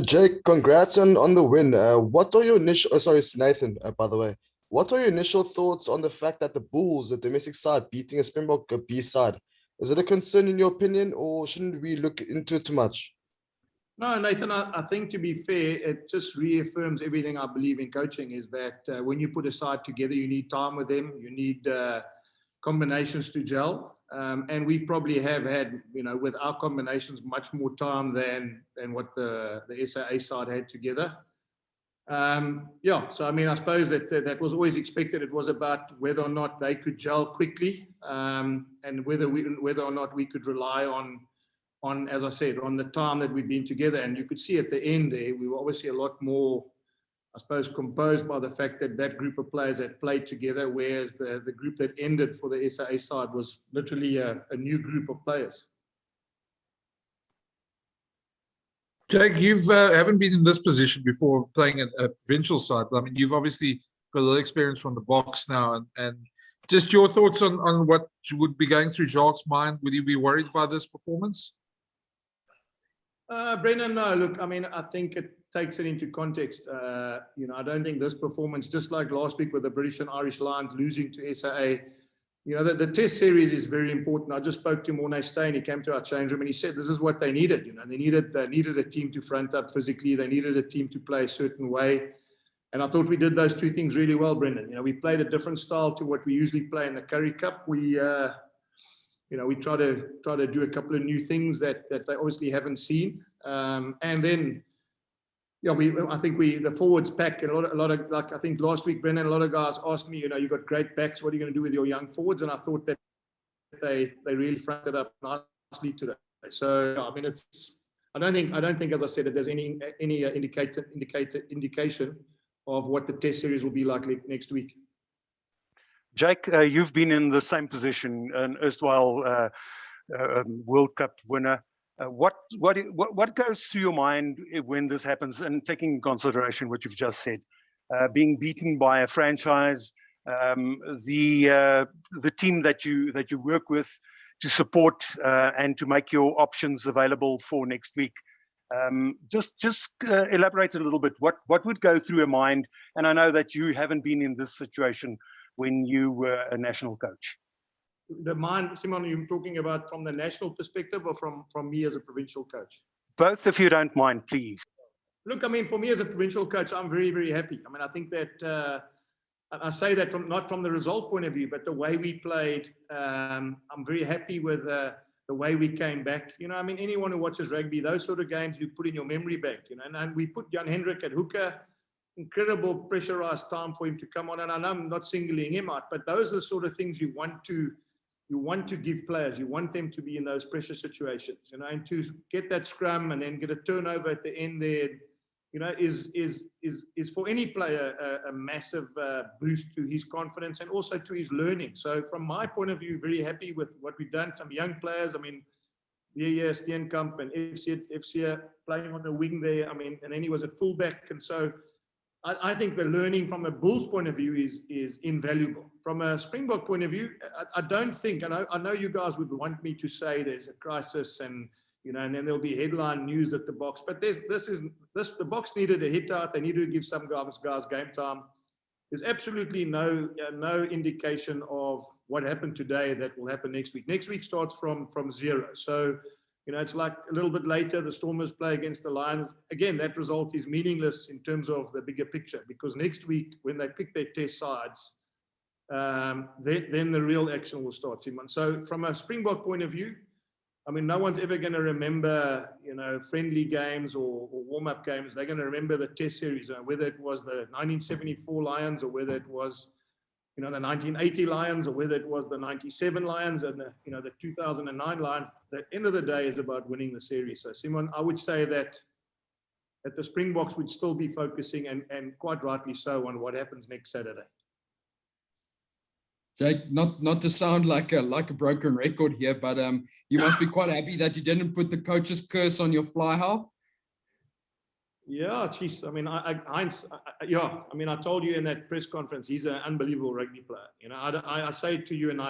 Jake, congrats on the win. What are your initial, sorry, it's Nathan, by the way. What are your initial thoughts on the fact that the Bulls, the domestic side, beating a Springbok B side? Is it a concern in your opinion, or shouldn't we look into it too much? No, Nathan, I think to be fair, it just reaffirms everything I believe in coaching is that when you put a side together, you need time with them, you need combinations to gel. And we probably have had, with our combinations, much more time than what the SAA side had together. So I mean, I suppose that was always expected. It was about whether or not they could gel quickly, and whether or not we could rely on, as I said, on the time that we've been together. And you could see at the end there, we were obviously a lot more, I suppose, composed by the fact that that group of players had played together, whereas the group that ended for the SAA side was literally a new group of players. Jake, you haven't been in this position before playing at a provincial side. I mean, you've obviously got a lot of experience from the box now, and just your thoughts on what would be going through Jacques' mind. Would you be worried by this performance? Brendan, no. Look, I mean, I think it takes it into context. I don't think this performance, just like last week with the British and Irish Lions losing to SAA, the test series is very important. I just spoke to Morné Steyn. He came to our change room and he said this is what they needed. They needed a team to front up physically. They needed a team to play a certain way. And I thought we did those two things really well, Brendan. We played a different style to what we usually play in the Currie Cup. We try to do a couple of new things that they obviously haven't seen. And then, I think the forwards pack, and a lot of, like I think last week, Brendan, a lot of guys asked me, you got great backs, what are you going to do with your young forwards? And I thought that they really fronted up nicely today. So, I mean, I don't think, as I said, that there's any indication of what the test series will be like next week. Jake, you've been in the same position, an erstwhile World Cup winner. What goes through your mind when this happens, and taking in consideration what you've just said, being beaten by a franchise, the team that you work with to support and to make your options available for next week? Just elaborate a little bit. What would go through your mind? And I know that you haven't been in this situation when you were a national coach. The mind, Simon, you're talking about from the national perspective or from me as a provincial coach? Both, if you don't mind, please. Look, I mean, for me as a provincial coach, I'm very, very happy. I mean, I think that, I say that not from the result point of view, but the way we played, I'm very happy with the way we came back. I mean, anyone who watches rugby, those sort of games you put in your memory bank, and we put Jan Hendrik at hooker, incredible pressurized time for him to come on. And I know I'm not singling him out, but those are the sort of things you want to give players. You want them to be in those pressure situations, and to get that scrum and then get a turnover at the end there, is for any player a massive boost to his confidence and also to his learning. So from my point of view, very happy with what we've done. Some young players, I mean, Steenkamp and FC playing on the wing there. I mean, and then he was at fullback. And so I think the learning from a Bulls point of view is invaluable. From a Springbok point of view, I don't think, and I know you guys would want me to say there's a crisis and and then there'll be headline news at the box. But the box needed a hit out. They needed to give some guys game time. There's absolutely no indication of what happened today that will happen next week. Next week starts from zero. So it's like a little bit later, the Stormers play against the Lions. Again, that result is meaningless in terms of the bigger picture, because next week, when they pick their test sides, then the real action will start, Simon. So from a Springbok point of view, I mean, no one's ever going to remember, friendly games or warm-up games. They're going to remember the test series, whether it was the 1974 Lions or whether it was, the 1980 Lions or whether it was the 97 Lions and the 2009 Lions. The end of the day is about winning the series. So, Simon, I would say that the Springboks would still be focusing, and quite rightly so, on what happens next Saturday. Jake, not to sound like a broken record here, but you must be quite happy that you didn't put the coach's curse on your fly half. Yeah, geez. I mean, I mean, I told you in that press conference, he's an unbelievable rugby player. I say it to you, and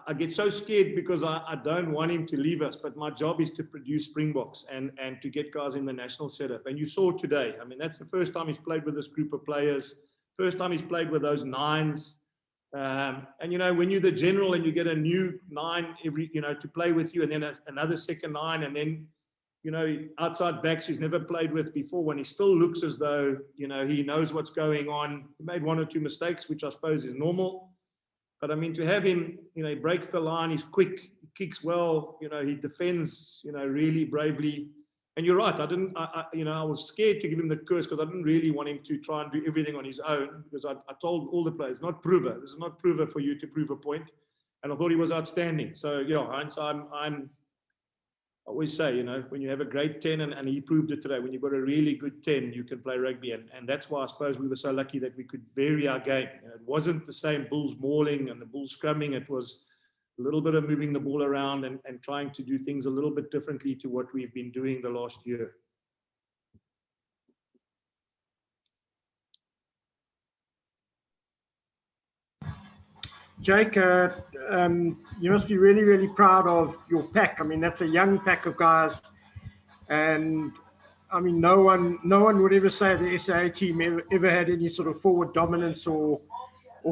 I get so scared because I don't want him to leave us, but my job is to produce Springboks and to get guys in the national setup. And you saw today, I mean, that's the first time he's played with this group of players, first time he's played with those nines. And, you know, when you're the general and you get a new nine every, you know, to play with you, and then another second nine, and then, you know, outside backs he's never played with before, when he still looks as though, you know, he knows what's going on. He made one or two mistakes, which I suppose is normal. But I mean, to have him, you know, he breaks the line, he's quick, he kicks well, you know, he defends, you know, really bravely. And you're right, I was scared to give him the curse because I didn't really want him to try and do everything on his own, because I told all the players, not prover. This is not prover for you to prove a point. And I thought he was outstanding. So, yeah, Heinz, I always say, you know, when you have a great 10, and he proved it today, when you've got a really good 10, you can play rugby. And that's why I suppose we were so lucky that we could vary our game. You know, it wasn't the same Bulls mauling and the Bulls scrumming. It was a little bit of moving the ball around and trying to do things a little bit differently to what we've been doing the last year. Jake, you must be really, really proud of your pack. I mean, that's a young pack of guys, and I mean, no one would ever say the SAA team ever had any sort of forward dominance or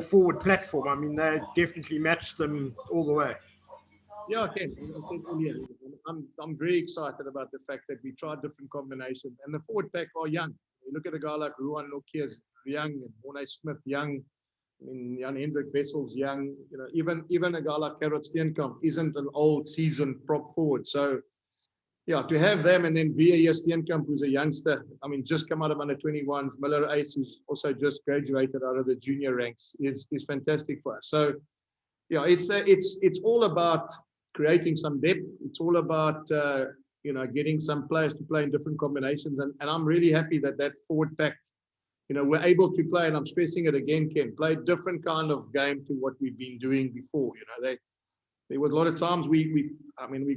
forward platform. I mean, they definitely matched them all the way. Yeah, Ken, as I said earlier, I'm very excited about the fact that we tried different combinations, and the forward pack are young. You look at a guy like Ruan Nokia's young, and Morne Smith young. I mean, Jan Hendrik Wessel's young. You know, even a guy like Gerard Steenkamp isn't an old seasoned prop forward. So, yeah, to have them, and then Via Steenkamp, who's a youngster, I mean, just come out of under 21s, Miller Ace, who's also just graduated out of the junior ranks, is fantastic for us. So, yeah, it's all about creating some depth. It's all about you know, getting some players to play in different combinations, and I'm really happy that forward pack, you know, we're able to play, and I'm stressing it again, Ken, play a different kind of game to what we've been doing before. You know, there was a lot of times we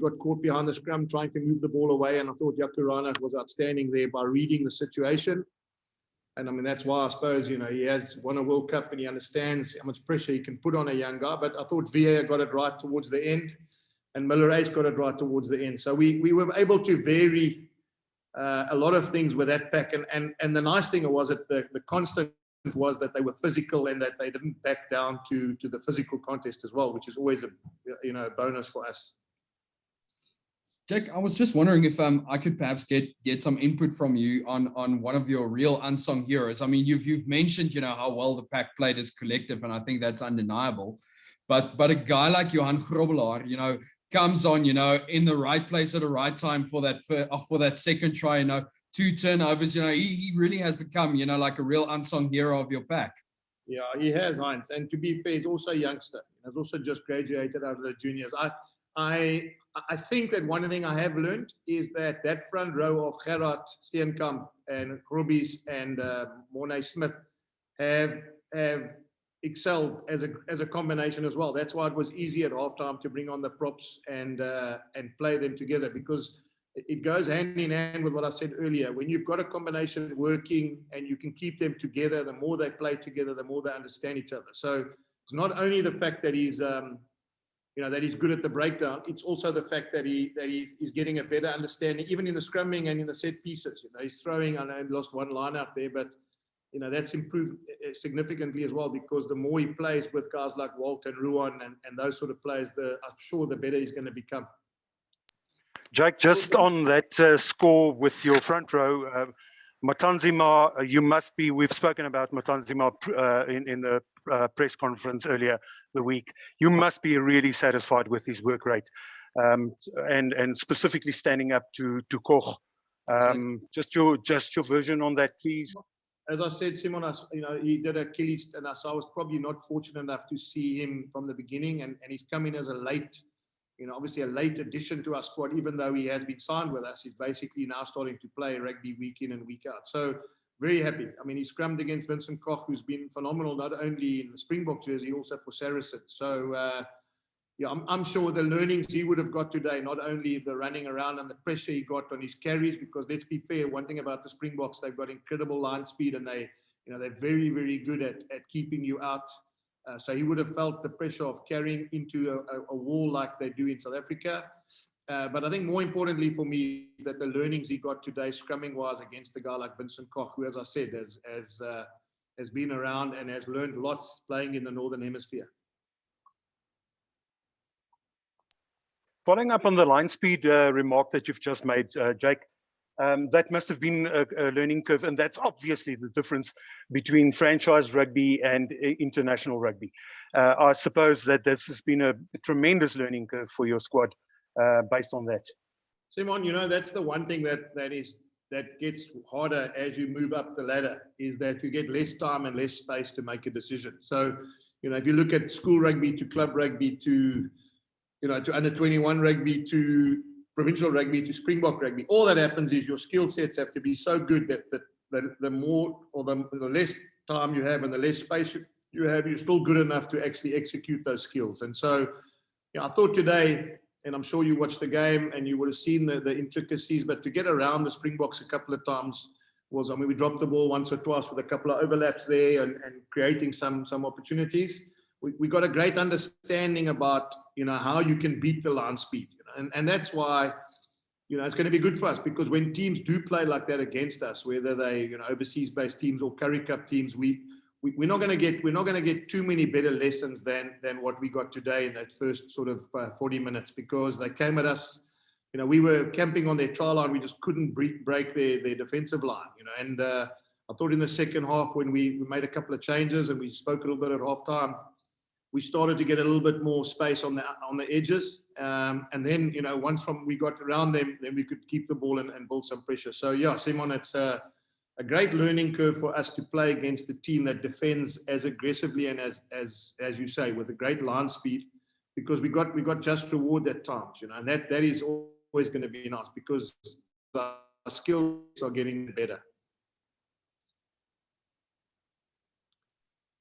got caught behind the scrum trying to move the ball away, and I thought Yakurana was outstanding there by reading the situation. And I mean, that's why I suppose, you know, he has won a World Cup and he understands how much pressure he can put on a young guy. But I thought VA got it right towards the end, and Miller Ace got it right towards the end. So we were able to vary a lot of things with that pack. And the nice thing was that the constant was that they were physical and that they didn't back down to the physical contest as well, which is always a bonus for us. Jack, I was just wondering if I could perhaps get some input from you on one of your real unsung heroes. I mean, you've mentioned, you know, how well the pack played as collective, and I think that's undeniable. But a guy like Johan Grobbelaar, you know, comes on, you know, in the right place at the right time for that second try, you know, 2 turnovers. You know, he really has become, you know, like a real unsung hero of your pack. Yeah, he has, Heinz. And to be fair, he's also a youngster. He's also just graduated out of the juniors. I think that one thing I have learned is that front row of Gerard Steenkamp and Grobbies and Morne Smith have excelled as a combination as well. That's why it was easy at halftime to bring on the props and play them together, because it goes hand in hand with what I said earlier. When you've got a combination working and you can keep them together, the more they play together, the more they understand each other. So it's not only the fact that he's that he's good at the breakdown. It's also the fact that he's getting a better understanding, even in the scrumming and in the set pieces. You know, he's throwing. I know he lost one line out there, but you know that's improved significantly as well, because the more he plays with guys like Walt and Ruan and those sort of players, I'm sure the better he's going to become. Jake, just on that score with your front row, Matanzima, we've spoken about Matanzima in the press conference earlier the week. You must be really satisfied with his work rate, and specifically standing up to Koch. Just your version on that, please. As I said, Simon, he did Achilles, and I was probably not fortunate enough to see him from the beginning, and he's come in as a late, obviously a late addition to our squad. Even though he has been signed with us, he's basically now starting to play rugby week in and week out. So very happy. I mean, he scrummed against Vincent Koch, who's been phenomenal, not only in the Springbok jersey, also for Saracens. So, I'm sure the learnings he would have got today, not only the running around and the pressure he got on his carries, because let's be fair, one thing about the Springboks, they've got incredible line speed, and they're very, very good at keeping you out. So he would have felt the pressure of carrying into a wall like they do in South Africa. But I think more importantly for me is that the learnings he got today, scrumming wise, against a guy like Vincent Koch, who, as I said, has been around and has learned lots playing in the Northern Hemisphere. Following up on the line speed remark that you've just made, Jake, that must have been a learning curve, and that's obviously the difference between franchise rugby and international rugby. I suppose that this has been a tremendous learning curve for your squad based on that. Simon, you know, that's the one thing that gets harder as you move up the ladder, is that you get less time and less space to make a decision. So, you know, if you look at school rugby to club rugby to, you know, to under 21 rugby to provincial rugby to Springbok rugby, all that happens is your skill sets have to be so good that the more or the less time you have and the less space you have, you're still good enough to actually execute those skills. And so, you know, I thought today, and I'm sure you watched the game and you would have seen the intricacies, but to get around the Springboks a couple of times was, I mean, we dropped the ball once or twice with a couple of overlaps there and creating some opportunities. We got a great understanding about, you know, how you can beat the line speed, you know, and that's why, you know, it's going to be good for us, because when teams do play like that against us, whether they, you know, overseas based teams or Currie Cup teams, we're not going to get too many better lessons than what we got today in that first sort of 40 minutes, because they came at us, you know, we were camping on their try line, we just couldn't break their defensive line, you know, and I thought in the second half when we made a couple of changes and we spoke a little bit at halftime, we started to get a little bit more space on the edges, and then, you know, once we got around them, then we could keep the ball and build some pressure. So yeah, Simon, it's a great learning curve for us to play against a team that defends as aggressively and as you say, with a great line speed, because we got just reward at times, you know, and that is always going to be nice, because our skills are getting better.